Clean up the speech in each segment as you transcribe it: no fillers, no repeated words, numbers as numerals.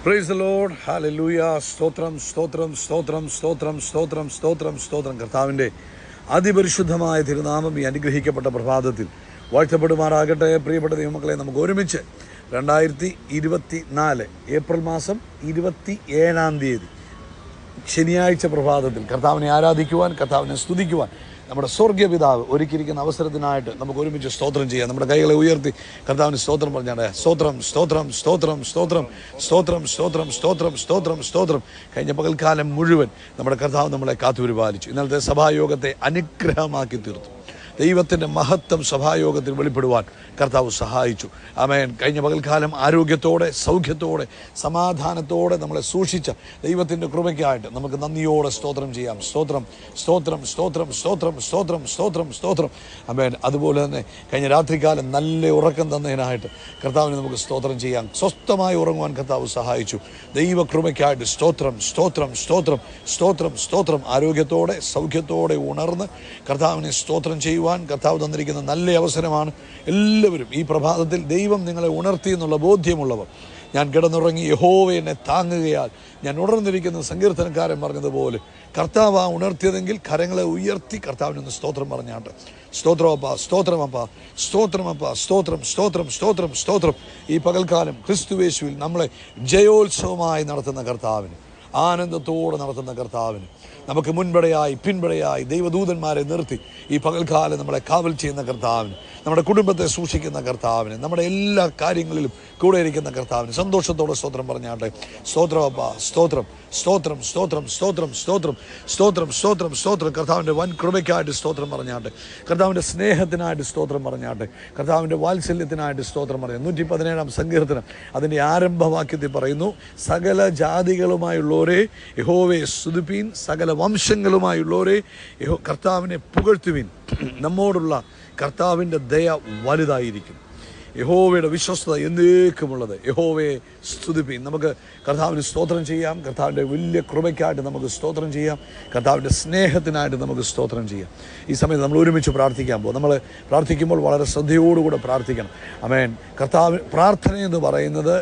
Praise the Lord, hallelujah. സ്തോത്രം സ്തോത്രം സ്തോത്രം സ്തോത്രം സ്തോത്രം സ്തോത്രം സ്തോത്രം. കർത്താവിൻ്റെ അതിപരിശുദ്ധമായ തിരുനാമം ഈ അനുഗ്രഹിക്കപ്പെട്ട പ്രഭാതത്തിൽ വാഴ്ത്തപ്പെടുമാറാകട്ടെ. പ്രിയപ്പെട്ട ദൈവമക്കളെ, നമുക്ക് ഒരുമിച്ച് 2024 ഏപ്രിൽ മാസം 27 ശനിയാഴ്ച പ്രഭാതത്തിൽ കർത്താവിനെ ആരാധിക്കുവാൻ, കർത്താവിനെ സ്തുതിക്കുവാൻ നമ്മുടെ സ്വർഗീയ പിതാവ് ഒരുക്കിയിരിക്കുന്ന അവസരത്തിനായിട്ട് നമുക്ക് ഒരുമിച്ച് സ്തോത്രം ചെയ്യാം. നമ്മുടെ കൈകളെ ഉയർത്തി കർത്താവിന് സ്തോത്രം പറഞ്ഞാണ്. സ്തോത്രം സ്തോത്രം സ്തോത്രം സ്തോത്രം സ്തോത്രം സ്തോത്രം സ്തോത്രം സ്തോത്രം സ്തോത്രം. കഴിഞ്ഞ പകൽക്കാലം മുഴുവൻ നമ്മുടെ കർത്താവ് നമ്മളെ കാത്തുപരിപാലിച്ചു. ഇന്നലത്തെ സഭായോഗത്തെ അനുഗ്രഹമാക്കി തീർത്തു. ദൈവത്തിൻ്റെ മഹത്വം സഭായോഗത്തിൽ വെളിപ്പെടുവാൻ കർത്താവ് സഹായിച്ചു. ആമേൻ. കഴിഞ്ഞ പകൽക്കാലം ആരോഗ്യത്തോടെ, സൗഖ്യത്തോടെ, സമാധാനത്തോടെ നമ്മളെ സൂക്ഷിച്ച ദൈവത്തിൻ്റെ കൃപയ്ക്കായിട്ട് നമുക്ക് നന്ദിയോടെ സ്തോത്രം ചെയ്യാം. സ്തോത്രം സ്തോത്രം സ്തോത്രം സ്തോത്രം സ്തോത്രം സ്തോത്രം സ്തോത്രം. ആമേൻ. അതുപോലെ തന്നെ കഴിഞ്ഞ രാത്രികാലം നല്ല ഉറക്കം തന്നതിനായിട്ട് കർത്താവിന് നമുക്ക് സ്തോത്രം ചെയ്യാം. സ്വസ്ഥമായി ഉറങ്ങുവാൻ കർത്താവ് സഹായിച്ചു. ദൈവകൃപയ്ക്കായിട്ട് സ്തോത്രം സ്തോത്രം സ്തോത്രം സ്തോത്രം സ്തോത്രം. ആരോഗ്യത്തോടെ, സൗഖ്യത്തോടെ ഉണർന്ന് കർത്താവിനെ സ്തോത്രം ചെയ്യുവാൻ കർത്താവ് തന്നിരിക്കുന്ന നല്ല അവസരമാണ്. എല്ലാവരും ഈ പ്രഭാതത്തിൽ ദൈവം നിങ്ങളെ ഉണർത്തി എന്നുള്ള ബോധ്യമുള്ളവർ, ഞാൻ കിടന്നുറങ്ങി യഹോവ എന്നെ താങ്ങുകയാൽ ഞാൻ ഉണർന്നിരിക്കുന്ന സങ്കീർത്തനക്കാരൻ പറഞ്ഞതുപോലെ, കർത്താവ് ഉണർത്തിയതെങ്കിൽ കരങ്ങളെ ഉയർത്തി കർത്താവിനൊന്ന് സ്തോത്രം പറഞ്ഞാട്ട്. സ്തോത്രമപ്പ, സ്തോത്രമപ്പ, സ്തോത്രമപ്പ, സ്തോത്രം സ്തോത്രം സ്തോത്രം സ്തോത്രം. ഈ പകൽക്കാലം ക്രിസ്തുയേശുവിൽ നമ്മളെ ജയോത്സവമായി നടത്തുന്ന കർത്താവിന്, ആനന്ദത്തോടെ നടത്തുന്ന കർത്താവിന്, നമുക്ക് മുൻപടയായി പിൻപടയായി ദൈവദൂതന്മാരെ നിർത്തി ഈ പകൽക്കാലം നമ്മളെ കാവൽ ചെയ്യുന്ന കർത്താവിന്, നമ്മുടെ കുടുംബത്തെ സൂക്ഷിക്കുന്ന കർത്താവിന്, നമ്മുടെ എല്ലാ കാര്യങ്ങളിലും കൂടെ ഇരിക്കുന്ന കർത്താവിന് സന്തോഷത്തോടെ സ്തോത്രം പറഞ്ഞാട്ടെ. സ്തോത്രമപ്പ, സ്തോത്രം സ്തോത്രം സ്തോത്രം സ്തോത്രം സ്തോത്രം സ്തോത്രം സ്തോത്രം സ്തോത്രം. കർത്താവിൻ്റെ വൻ കൃപയ്ക്കായിട്ട് സ്തോത്രം പറഞ്ഞാട്ടെ. കർത്താവിൻ്റെ സ്നേഹത്തിനായിട്ട് സ്തോത്രം പറഞ്ഞാട്ടെ. കർത്താവിൻ്റെ വാത്സല്യത്തിനായിട്ട് സ്തോത്രം പറയാം. 117 സങ്കീർത്തനം അതിൻ്റെ ആരംഭവാക്യത്തിൽ പറയുന്നു, സകല ജാതികളുമായുള്ളവരെ യഹോവയെ സ്തുതിപ്പീൻ, സകല വംശങ്ങളുമായുള്ളവരെ കർത്താവിനെ പുകഴ്ത്തുവിൻ. നമ്മോടുള്ള കർത്താവിൻ്റെ ദയ വലുതായിരിക്കും, യഹോവയുടെ വിശ്വസ്തത എന്നേക്കുമുള്ളത്. യഹോവയെ സ്തുതിപ്പീൻ. നമുക്ക് കർത്താവിന് സ്തോത്രം ചെയ്യാം. കർത്താവിൻ്റെ വലിയ കൃപയ്ക്കായിട്ട് നമുക്ക് സ്തോത്രം ചെയ്യാം. കർത്താവിൻ്റെ സ്നേഹത്തിനായിട്ട് നമുക്ക് സ്തോത്രം ചെയ്യാം. ഈ സമയത്ത് നമ്മൾ ഒരുമിച്ച് പ്രാർത്ഥിക്കാൻ പോകും. നമ്മൾ പ്രാർത്ഥിക്കുമ്പോൾ വളരെ ശ്രദ്ധയോടുകൂടെ പ്രാർത്ഥിക്കണം. ആമേൻ. കർത്താവ്, പ്രാർത്ഥന എന്ന് പറയുന്നത്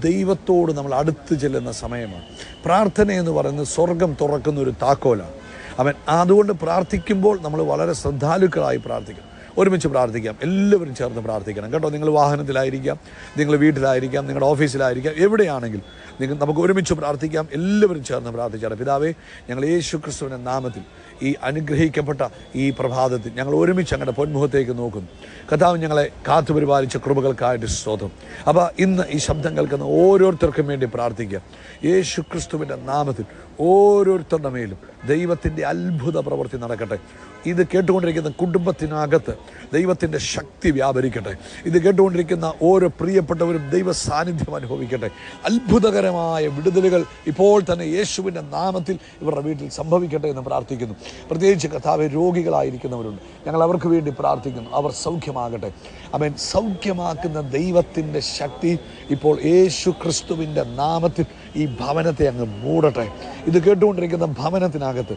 ദൈവത്തോട് നമ്മൾ അടുത്ത് ചെല്ലുന്ന സമയമാണ്. പ്രാർത്ഥന എന്ന് പറയുന്നത് സ്വർഗം തുറക്കുന്ന ഒരു താക്കോലാണ്. അവൻ അതുകൊണ്ട് പ്രാർത്ഥിക്കുമ്പോൾ നമ്മൾ വളരെ ശ്രദ്ധാലുക്കളായി പ്രാർത്ഥിക്കണം. ഒരുമിച്ച് പ്രാർത്ഥിക്കാം. എല്ലാവരും ചേർന്ന് പ്രാർത്ഥിക്കണം കേട്ടോ. നിങ്ങൾ വാഹനത്തിലായിരിക്കാം, നിങ്ങൾ വീട്ടിലായിരിക്കാം, നിങ്ങളുടെ ഓഫീസിലായിരിക്കാം, എവിടെയാണെങ്കിലും നമുക്ക് ഒരുമിച്ച് പ്രാർത്ഥിക്കാം. എല്ലാവരും ചേർന്ന് പ്രാർത്ഥിച്ചാണ്. പിതാവേ, ഞങ്ങൾ യേശു ക്രിസ്തുവിൻ്റെ നാമത്തിൽ ഈ അനുഗ്രഹിക്കപ്പെട്ട ഈ പ്രഭാതത്തിൽ ഞങ്ങൾ ഒരുമിച്ച് അങ്ങയുടെ പൊന്മുഖത്തേക്ക് നോക്കുന്നു. കർത്താവ് ഞങ്ങളെ കാത്തുപരിപാലിച്ച കൃപകൾക്കായിട്ട് സ്തോത്രം. അപ്പോൾ ഇന്ന് ഈ ശബ്ദം കേൾക്കുന്ന ഓരോരുത്തർക്കും വേണ്ടി പ്രാർത്ഥിക്കാം. യേശു ക്രിസ്തുവിൻ്റെ നാമത്തിൽ ഓരോരുത്തരുടെ മേലും ദൈവത്തിൻ്റെ അത്ഭുത പ്രവൃത്തി നടക്കട്ടെ. ഇത് കേട്ടുകൊണ്ടിരിക്കുന്ന കുടുംബത്തിനകത്ത് ദൈവത്തിൻ്റെ ശക്തി വ്യാപരിക്കട്ടെ. ഇത് കേട്ടുകൊണ്ടിരിക്കുന്ന ഓരോ പ്രിയപ്പെട്ടവരും ദൈവ സാന്നിധ്യം അനുഭവിക്കട്ടെ. അത്ഭുതകരമായ വിടുതലുകൾ ഇപ്പോൾ തന്നെ യേശുവിൻ്റെ നാമത്തിൽ ഇവരുടെ വീട്ടിൽ സംഭവിക്കട്ടെ എന്ന് പ്രാർത്ഥിക്കുന്നു. പ്രത്യേകിച്ച് കർത്താവേ, രോഗികളായിരിക്കുന്നവരുണ്ട്, ഞങ്ങൾ അവർക്ക് വേണ്ടി പ്രാർത്ഥിക്കുന്നു. അവർ സൗഖ്യമാകട്ടെ. ആമേൻ. സൗഖ്യമാക്കുന്ന ദൈവത്തിൻ്റെ ശക്തി ഇപ്പോൾ യേശു ക്രിസ്തുവിൻ്റെ നാമത്തിൽ ഈ ഭവനത്തെ അങ്ങ് മൂടട്ടെ. ഇത് കേട്ടുകൊണ്ടിരിക്കുന്ന ഭവനത്തിനകത്ത്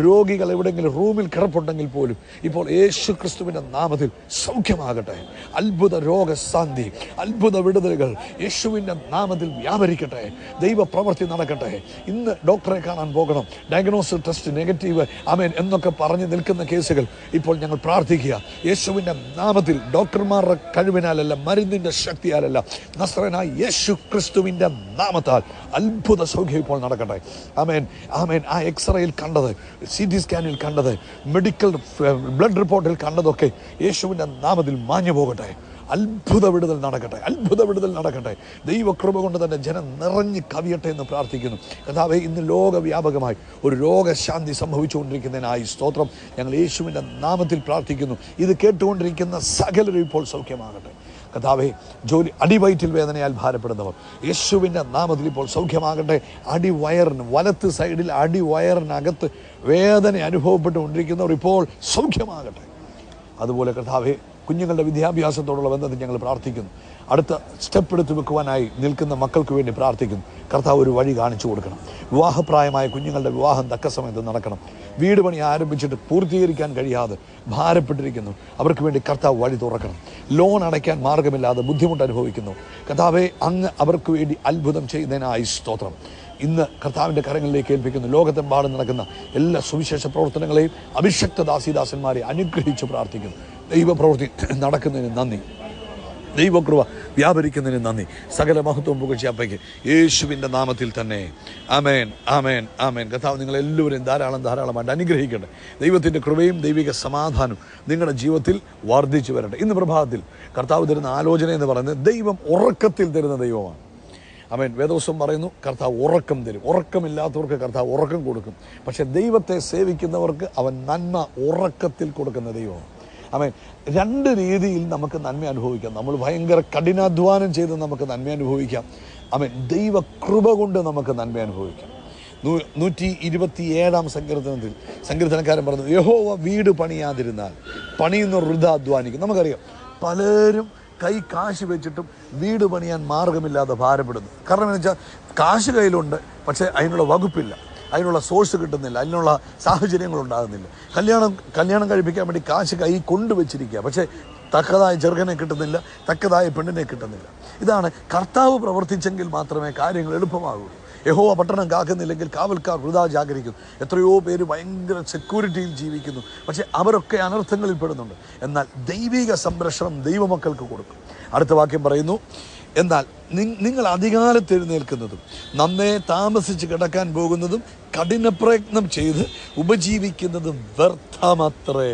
രോഗികൾ എവിടെയെങ്കിലും റൂമിൽ കിടപ്പുണ്ടെങ്കിൽ പോലും ഇപ്പോൾ യേശു ക്രിസ്തുവിൻ്റെ നാമത്തിൽ സൗഖ്യമാകട്ടെ. അത്ഭുത രോഗശാന്തി, അത്ഭുത വിടുതലുകൾ യേശുവിൻ്റെ നാമത്തിൽ വ്യാപരിക്കട്ടെ. ദൈവപ്രവൃത്തി നടക്കട്ടെ. ഇന്ന് ഡോക്ടറെ കാണാൻ പോകണം, ഡയഗ്നോസിസ് ടെസ്റ്റ് നെഗറ്റീവ്, ആമേൻ എന്നൊക്കെ പറഞ്ഞ് നിൽക്കുന്ന കേസുകൾ ഇപ്പോൾ ഞങ്ങൾ പ്രാർത്ഥിക്കുക. യേശുവിൻ്റെ നാമത്തിൽ ഡോക്ടർമാരുടെ കഴിവിനാലല്ല, മരുന്നിൻ്റെ ശക്തിയാലല്ല, നസ്രയനായ യേശു ക്രിസ്തുവിൻ്റെ നാമത്താൽ അത്ഭുത സൗഖ്യം ഇപ്പോൾ നടക്കട്ടെ. ആമേൻ ആമേൻ. ആ എക്സ്റേയിൽ കണ്ടത്, CT സ്കാനിൽ കണ്ടത്, മെഡിക്കൽ ബ്ലഡ് റിപ്പോർട്ടിൽ കണ്ടതൊക്കെ യേശുവിൻ്റെ നാമത്തിൽ മാഞ്ഞു പോകട്ടെ. അത്ഭുത വിടുതൽ നടക്കട്ടെ. അത്ഭുത വിടുതൽ നടക്കട്ടെ. ദൈവകൃപ കൊണ്ട് തന്നെ ജനം നിറഞ്ഞ് കവിയട്ടെ എന്ന് പ്രാർത്ഥിക്കുന്നു. കർത്താവേ, ഇന്ന് ലോകവ്യാപകമായി ഒരു രോഗശാന്തി സംഭവിച്ചുകൊണ്ടിരിക്കുന്നതിനായി സ്തോത്രം. ഞങ്ങൾ യേശുവിൻ്റെ നാമത്തിൽ പ്രാർത്ഥിക്കുന്നു. ഇത് കേട്ടുകൊണ്ടിരിക്കുന്ന സകലരും ഇപ്പോൾ സൗഖ്യമാകട്ടെ. കർത്താവേ, അടിവയറ്റിൽ വേദനയാൽ ഭാരപ്പെടുന്നവർ യേശുവിൻ്റെ നാമത്തിൽ ഇപ്പോൾ സൗഖ്യമാകട്ടെ. അടിവയറിന് വലത്ത് സൈഡിൽ അടിവയറിനകത്ത് വേദന അനുഭവപ്പെട്ടുകൊണ്ടിരിക്കുന്നവർ ഇപ്പോൾ സൗഖ്യമാകട്ടെ. അതുപോലെ കർത്താവേ, കുഞ്ഞുങ്ങളുടെ വിദ്യാഭ്യാസത്തോടുള്ള ബന്ധത്തിൽ ഞങ്ങൾ പ്രാർത്ഥിക്കുന്നു. അടുത്ത സ്റ്റെപ്പ് എടുത്ത് വെക്കുവാനായി നിൽക്കുന്ന മക്കൾക്ക് വേണ്ടി പ്രാർത്ഥിക്കുന്നു. കർത്താവ് ഒരു വഴി കാണിച്ചു കൊടുക്കണം. വിവാഹപ്രായമായ കുഞ്ഞുങ്ങളുടെ വിവാഹം തക്ക സമയത്ത് നടക്കണം. വീട് പണി ആരംഭിച്ചിട്ട് പൂർത്തീകരിക്കാൻ കഴിയാതെ ഭാരപ്പെട്ടിരിക്കുന്നു, അവർക്ക് വേണ്ടി കർത്താവ് വഴി തുറക്കണം. ലോൺ അടയ്ക്കാൻ മാർഗമില്ലാതെ ബുദ്ധിമുട്ട് അനുഭവിക്കുന്നു, കർത്താവെ അങ്ങ് അവർക്ക് വേണ്ടി അത്ഭുതം ചെയ്യുന്നതിനായി സ്തോത്രം. ഇന്ന് കർത്താവിൻ്റെ കരങ്ങളിലേക്ക് ഏൽപ്പിക്കുന്നു. ലോകത്തെമ്പാടും നടക്കുന്ന എല്ലാ സുവിശേഷ പ്രവർത്തനങ്ങളെയും അഭിഷക്ത ദാസീദാസന്മാരെ അനുഗ്രഹിച്ച് പ്രാർത്ഥിക്കുന്നു. ദൈവപ്രവൃത്തി നടക്കുന്നതിന് നന്ദി, ദൈവകൃപ വ്യാപരിക്കുന്നതിന് നന്ദി. സകല മഹത്വം പുകഴ്ച അപ്പയ്ക്ക് യേശുവിൻ്റെ നാമത്തിൽ തന്നെ. ആമേൻ, ആമേൻ, ആമേൻ. കർത്താവ് നിങ്ങളെല്ലാവരെയും ധാരാളമായിട്ട് അനുഗ്രഹിക്കട്ടെ. ദൈവത്തിൻ്റെ കൃപയും ദൈവിക സമാധാനവും നിങ്ങളുടെ ജീവിതത്തിൽ വർദ്ധിച്ചു വരട്ടെ. ഇന്ന് പ്രഭാതത്തിൽ കർത്താവ് തരുന്ന ആലോചന എന്ന് പറയുന്നത് ദൈവം ഉറക്കത്തിൽ തരുന്ന ദൈവമാണ്. ആമേൻ. വേദോസം പറയുന്നു കർത്താവ് ഉറക്കം തരും. ഉറക്കമില്ലാത്തവർക്ക് കർത്താവ് ഉറക്കം കൊടുക്കും. പക്ഷെ ദൈവത്തെ സേവിക്കുന്നവർക്ക് അവൻ നന്മ ഉറക്കത്തിൽ കൊടുക്കുന്ന ദൈവമാണ്. ആമേൻ. രണ്ട് രീതിയിൽ നമുക്ക് നന്മ അനുഭവിക്കാം. നമ്മൾ ഭയങ്കര കഠിനാധ്വാനം ചെയ്ത് നമുക്ക് നന്മ അനുഭവിക്കാം. ആമേൻ. ദൈവ കൃപ കൊണ്ട് നമുക്ക് നന്മ അനുഭവിക്കാം. 127 സങ്കീർത്തനക്കാരൻ പറഞ്ഞു, യഹോവ വീട് പണിയാതിരുന്നാൽ പണിയുന്ന വൃഥ അധ്വാനിക്കും. നമുക്കറിയാം പലരും കാശ് വെച്ചിട്ടും വീട് പണിയാൻ മാർഗമില്ലാതെ ഭാരപ്പെടുന്നു. കാരണം എന്ന് വെച്ചാൽ കാശ് കയ്യിലുണ്ട്, പക്ഷേ അതിനുള്ള വകുപ്പില്ല, അതിനുള്ള സോഴ്സ് കിട്ടുന്നില്ല, അതിനുള്ള സാഹചര്യങ്ങളുണ്ടാകുന്നില്ല. കല്യാണം കഴിപ്പിക്കാൻ വേണ്ടി കാശ് കൈ കൊണ്ടുവച്ചിരിക്കുക, പക്ഷേ തക്കതായ ചെറുക്കനെ കിട്ടുന്നില്ല, തക്കതായ പെണ്ണിനെ കിട്ടുന്നില്ല. ഇതാണ് കർത്താവ് പ്രവർത്തിച്ചെങ്കിൽ മാത്രമേ കാര്യങ്ങൾ എളുപ്പമാകൂ. യഹോവ പട്ടണം കാക്കുന്നില്ലെങ്കിൽ കാവൽക്കാർ വൃഥാ ജാഗരിക്കുന്നു. എത്രയോ പേര് ഭയങ്കര സെക്യൂരിറ്റിയിൽ ജീവിക്കുന്നു, പക്ഷേ അവരൊക്കെ അനർത്ഥങ്ങളിൽ പെടുന്നുണ്ട്. എന്നാൽ ദൈവിക സംരക്ഷണം ദൈവമക്കൾക്ക് കൊടുക്കും. അടുത്ത വാക്യം പറയുന്നു, എന്നാൽ നിങ്ങൾ അധികാലത്ത് എഴുന്നേൽക്കുന്നതും നന്നേ താമസിച്ച് കിടക്കാൻ പോകുന്നതും കഠിന പ്രയത്നം ചെയ്ത് ഉപജീവിക്കുന്നതും വ്യർത്ഥമത്രേ.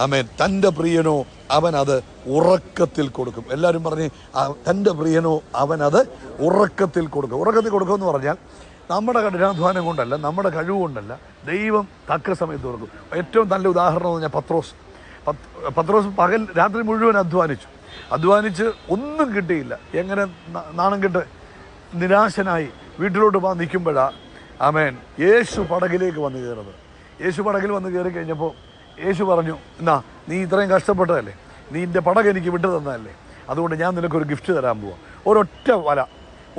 ആമേൻ. തൻ്റെ പ്രിയനോ അവനത് ഉറക്കത്തിൽ കൊടുക്കും. എല്ലാവരും പറഞ്ഞ്, തൻ്റെ പ്രിയനോ അവനത് ഉറക്കത്തിൽ കൊടുക്കും. ഉറക്കത്തിൽ കൊടുക്കുമെന്ന് പറഞ്ഞാൽ നമ്മുടെ കഠിനാധ്വാനം കൊണ്ടല്ല, നമ്മുടെ കഴിവ് കൊണ്ടല്ല, ദൈവം തക്ക സമയത്ത് കൊടുക്കും. ഏറ്റവും നല്ല ഉദാഹരണം എന്ന് പറഞ്ഞാൽ പത്രോസ് രാത്രി മുഴുവൻ അധ്വാനിച്ച് ഒന്നും കിട്ടിയില്ല. എങ്ങനെ നാണം കെട്ട് നിരാശനായി വീട്ടിലോട്ട് പോകാൻ നിൽക്കുമ്പോഴാണ് ആമേൻ യേശു പടകിലേക്ക് വന്ന് കയറുന്നത്. യേശു പടകിൽ വന്ന് കയറി കഴിഞ്ഞപ്പോൾ യേശു പറഞ്ഞു, എന്നാ നീ ഇത്രയും കഷ്ടപ്പെട്ടതല്ലേ, നീ എൻ്റെ പടക് എനിക്ക് വിട്ടു തന്നതല്ലേ, അതുകൊണ്ട് ഞാൻ നിനക്കൊരു ഗിഫ്റ്റ് തരാൻ പോവാം. ഒരൊറ്റ വല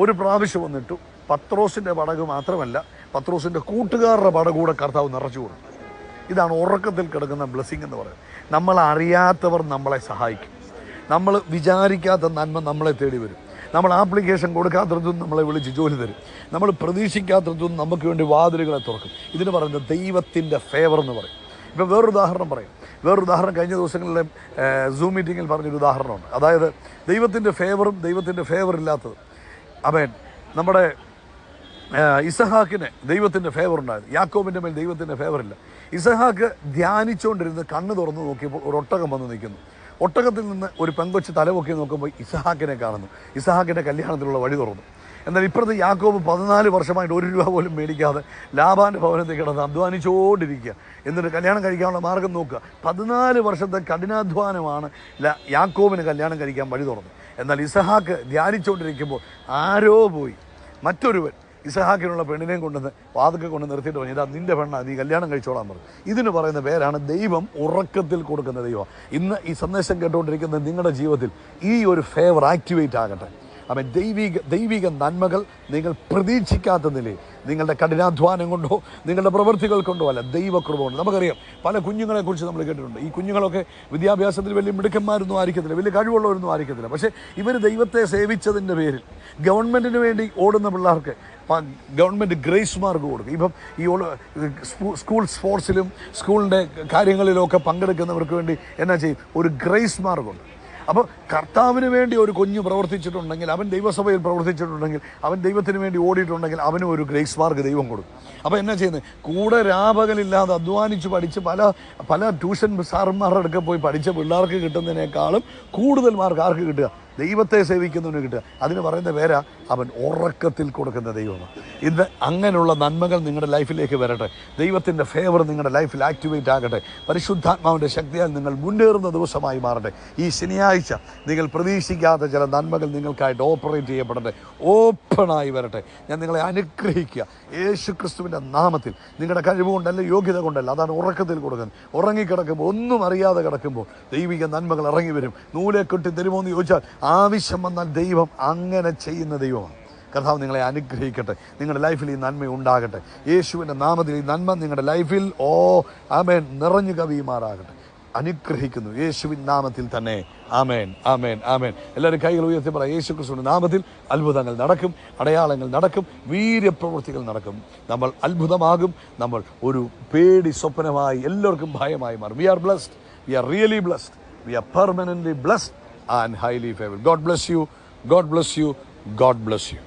ഒരു പ്രാവശ്യം വന്നിട്ടു. പത്രോസിൻ്റെ പടക് മാത്രമല്ല, പത്രോസിൻ്റെ കൂട്ടുകാരുടെ പടക് കൂടെ കർത്താവ് നിറച്ചു കൊടുക്കും. ഇതാണ് ഉറക്കത്തിൽ കിടക്കുന്ന ബ്ലെസ്സിങ് എന്ന് പറയുന്നത്. നമ്മളറിയാത്തവർ നമ്മളെ സഹായിക്കും. നമ്മൾ വിചാരിക്കാത്ത നന്മ നമ്മളെ തേടി വരും. നമ്മൾ ആപ്ലിക്കേഷൻ കൊടുക്കാത്തതും നമ്മളെ വിളിച്ച് ജോലി തരും. നമ്മൾ പ്രതീക്ഷിക്കാത്തതും നമുക്ക് വേണ്ടി വാതിലുകളെ തുറക്കും. ഇതിന് പറയുന്നത് ദൈവത്തിൻ്റെ ഫേവർ എന്ന് പറയും. ഇപ്പം വേറൊരു ഉദാഹരണം കഴിഞ്ഞ ദിവസങ്ങളിലെ സൂം മീറ്റിങ്ങിൽ പറഞ്ഞൊരു ഉദാഹരണമുണ്ട്. അതായത് ദൈവത്തിൻ്റെ ഫേവറും ദൈവത്തിൻ്റെ ഫേവർ ഇല്ലാത്തതും. ആമേൻ. നമ്മുടെ ഇസഹാക്കിന് ദൈവത്തിൻ്റെ ഫേവർ ഉണ്ടായിരുന്നു, യാക്കോബിൻ്റെ മേൽ ദൈവത്തിൻ്റെ ഫേവറില്ല. ഇസഹാക്ക് ധ്യാനിച്ചുകൊണ്ടിരുന്ന് കണ്ണ് തുറന്ന് നോക്കിയപ്പോൾ ഒരു ഒട്ടകം വന്ന് നിൽക്കുന്നു. ഒട്ടകത്തിൽ നിന്ന് ഒരു പെങ്കൊച്ച് തലപൊക്കി നോക്കുമ്പോൾ ഇസഹാക്കിനെ കാണുന്നു. ഇസഹാക്കിൻ്റെ കല്യാണത്തിലുള്ള വഴി തുറന്നു. എന്നാൽ ഇപ്പുറത്ത് യാക്കോബ് 14 വർഷമായിട്ട് 1 രൂപ പോലും മേടിക്കാതെ ലാബാൻ്റെ ഭവനത്തിൽ കിടന്ന് അധ്വാനിച്ചുകൊണ്ടിരിക്കുക. എന്നിട്ട് കല്യാണം കഴിക്കാനുള്ള മാർഗം നോക്കുക. 14 വർഷത്തെ കഠിനാധ്വാനമാണ് യാക്കോബിന് കല്യാണം കഴിക്കാൻ വഴി തുറന്നു. എന്നാൽ ഇസഹാക്ക് ധ്യാനിച്ചുകൊണ്ടിരിക്കുമ്പോൾ ആരോ പോയി മറ്റൊരുവൻ ഇസഹാക്കിനുള്ള പെണ്ണിനെയും കൊണ്ടുവന്ന് വാതൊക്കെ കൊണ്ട് നിർത്തിയിട്ട് പറഞ്ഞു, ഇതാ നിൻ്റെ പെണ്ണ, നീ കല്യാണം കഴിച്ചോളാൻ പറഞ്ഞു. ഇതിന് പറയുന്ന പേരാണ് ദൈവം ഉറക്കത്തിൽ കൊടുക്കുന്ന ദൈവം. ഇന്ന് ഈ സന്ദേശം കേട്ടുകൊണ്ടിരിക്കുന്ന നിങ്ങളുടെ ജീവിതത്തിൽ ഈ ഒരു ഫേവർ ആക്ടിവേറ്റ് ആകട്ടെ. അവൻ ദൈവിക നന്മകൾ നിങ്ങൾ പ്രതീക്ഷിക്കാത്ത നിലയിൽ, നിങ്ങളുടെ കഠിനാധ്വാനം കൊണ്ടോ നിങ്ങളുടെ പ്രവൃത്തികൾ കൊണ്ടോ അല്ല, ദൈവകൃപ കൊണ്ട്. നമുക്കറിയാം പല കുഞ്ഞുങ്ങളെക്കുറിച്ച് നമ്മൾ കേട്ടിട്ടുണ്ട്. ഈ കുഞ്ഞുങ്ങളൊക്കെ വിദ്യാഭ്യാസത്തിൽ വലിയ മിടുക്കന്മാരൊന്നും ആയിരിക്കത്തില്ല, വലിയ കഴിവുള്ളവരൊന്നും ആയിരിക്കത്തില്ല. പക്ഷേ ഇവർ ദൈവത്തെ സേവിച്ചതിൻ്റെ പേരിൽ ഗവൺമെൻറ്റിന് വേണ്ടി ഓടുന്ന പിള്ളേർക്ക് ഗവൺമെൻറ് ഗ്രേസ് മാർക്ക് കൊടുക്കും. ഇപ്പം ഈ സ്കൂൾ സ്പോർട്സിലും സ്കൂളിൻ്റെ കാര്യങ്ങളിലുമൊക്കെ പങ്കെടുക്കുന്നവർക്ക് വേണ്ടി എന്നാ ചെയ്യും, ഒരു ഗ്രേസ് മാർക്കുണ്ട്. അപ്പോൾ കർത്താവിന് വേണ്ടി ഒരു കുഞ്ഞ് പ്രവർത്തിച്ചിട്ടുണ്ടെങ്കിൽ, അവൻ ദൈവസഭയിൽ പ്രവർത്തിച്ചിട്ടുണ്ടെങ്കിൽ, അവൻ ദൈവത്തിന് വേണ്ടി ഓടിയിട്ടുണ്ടെങ്കിൽ അവനും ഒരു ഗ്രേസ് മാർക്ക് ദൈവം കൊടുക്കും. അപ്പോൾ എന്നാ ചെയ്യുന്നത്, കൂടെ രാപകലില്ലാതെ അധ്വാനിച്ച് പഠിച്ച് പല ട്യൂഷൻ സാറന്മാരുടെ അടുക്ക പോയി പഠിച്ച പിള്ളേർക്ക് കിട്ടുന്നതിനേക്കാളും കൂടുതൽ മാർക്ക് ആർക്ക് കിട്ടുക, ദൈവത്തെ സേവിക്കുന്നതിന് കിട്ടുക. അതിന് പറയുന്ന പേരാ അവൻ ഉറക്കത്തിൽ കൊടുക്കുന്ന ദൈവമാണ്. ഇന്ന് അങ്ങനെയുള്ള നന്മകൾ നിങ്ങളുടെ ലൈഫിലേക്ക് വരട്ടെ. ദൈവത്തിൻ്റെ ഫേവർ നിങ്ങളുടെ ലൈഫിൽ ആക്ടിവേറ്റ് ആകട്ടെ. പരിശുദ്ധാത്മാവിൻ്റെ ശക്തിയാൽ നിങ്ങൾ മുന്നേറുന്ന ദിവസമായി മാറട്ടെ. ഈ ശനിയാഴ്ച നിങ്ങൾ പ്രതീക്ഷിക്കാത്ത ചില നന്മകൾ നിങ്ങൾക്കായിട്ട് ഓപ്പറേറ്റ് ചെയ്യപ്പെടട്ടെ, ഓപ്പണായി വരട്ടെ. ഞാൻ നിങ്ങളെ അനുഗ്രഹിക്കുക യേശു ക്രിസ്തുവിൻ്റെ നാമത്തിൽ. നിങ്ങളുടെ കഴിവുകൊണ്ടല്ല, യോഗ്യത കൊണ്ടല്ല, അതാണ് ഉറക്കത്തിൽ കൊടുക്കുന്നത്. ഉറങ്ങിക്കിടക്കുമ്പോൾ, ഒന്നും അറിയാതെ കിടക്കുമ്പോൾ ദൈവിക നന്മകൾ ഇറങ്ങി വരും. നൂലെ കെട്ടി തരുമോ എന്ന് ചോദിച്ചാൽ ആവശ്യം വന്നാൽ ദൈവം അങ്ങനെ ചെയ്യുന്ന ദൈവമാണ്. കർത്താവ് നിങ്ങളെ അനുഗ്രഹിക്കട്ടെ. നിങ്ങളുടെ ലൈഫിൽ ഈ നന്മ ഉണ്ടാകട്ടെ. യേശുവിൻ്റെ നാമത്തിൽ ഈ നന്മ നിങ്ങളുടെ ലൈഫിൽ ആമേൻ നിറഞ്ഞു കവിയുമാറാകട്ടെ. അനുഗ്രഹിക്കുന്നു യേശുവിൻ നാമത്തിൽ തന്നെ. ആമേൻ, ആമേൻ, ആമേൻ. എല്ലാവരും കൈകൾ ഉയർത്തി പറയാം. യേശു ക്രിസ്തുവിന്റെ നാമത്തിൽ അത്ഭുതങ്ങൾ നടക്കും, അടയാളങ്ങൾ നടക്കും, വീര്യപ്രവൃത്തികൾ നടക്കും. നമ്മൾ അത്ഭുതമാകും. നമ്മൾ ഒരു പേടി സ്വപ്നമായി എല്ലാവർക്കും ഭയമായി മാറും. We are blessed, we are really blessed, we are permanently blessed and highly favoured. God bless you, God bless you, God bless U.